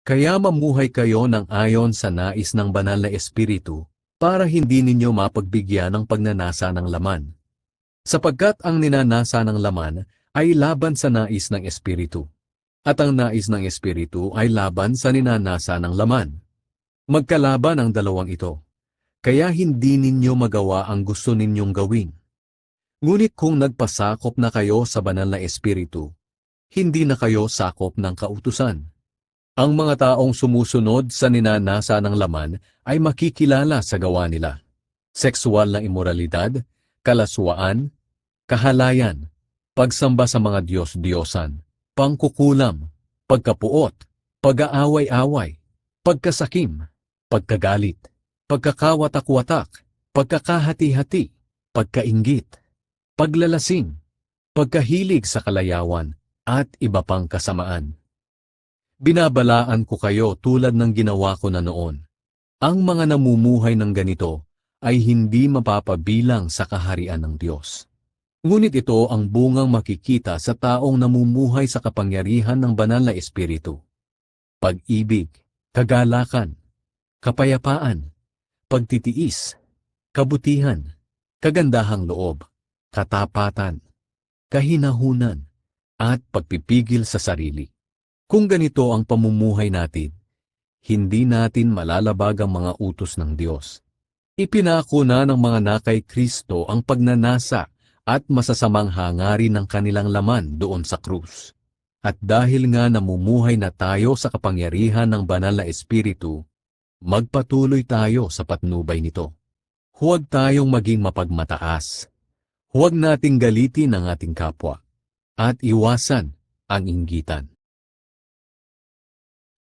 Kaya mamuhay kayo ng ayon sa nais ng banal na Espiritu, para hindi ninyo mapagbigyan ng pagnanasa ng laman. Sapagkat ang ninanasa ng laman ay laban sa nais ng Espiritu, at ang nais ng Espiritu ay laban sa ninanasa ng laman. Magkalaban ang dalawang ito, kaya hindi ninyo magawa ang gusto ninyong gawin. Ngunit kung nagpasakop na kayo sa banal na Espiritu, hindi na kayo sakop ng kautusan. Ang mga taong sumusunod sa ninanasa ng laman ay makikilala sa gawa nila. Sexual na imoralidad, kalaswaan, kahalayan, pagsamba sa mga Diyos-Diyosan, pangkukulam, pagkapuot, pag-aaway-away, pagkasakim, pagkagalit, pagkakawatak-watak, pagkakahati-hati, pagkainggit, paglalasing, pagkahilig sa kalayawan, at iba pang kasamaan. Binabalaan ko kayo tulad ng ginawa ko na noon. Ang mga namumuhay ng ganito ay hindi mapapabilang sa kaharian ng Diyos. Ngunit ito ang bungang makikita sa taong namumuhay sa kapangyarihan ng banal na Espiritu. Pag-ibig, kagalakan, kapayapaan, pagtitiis, kabutihan, kagandahang loob, katapatan, kahinahunan, at pagpipigil sa sarili. Kung ganito ang pamumuhay natin, hindi natin malalabag ang mga utos ng Diyos. Ipinako na ng mga nakay Kristo ang pagnanasa at masasamang hangarin ng kanilang laman doon sa krus. At dahil nga namumuhay na tayo sa kapangyarihan ng banal na Espiritu, magpatuloy tayo sa patnubay nito. Huwag tayong maging mapagmataas. Huwag nating galitin ang ating kapwa at iwasan ang inggitan.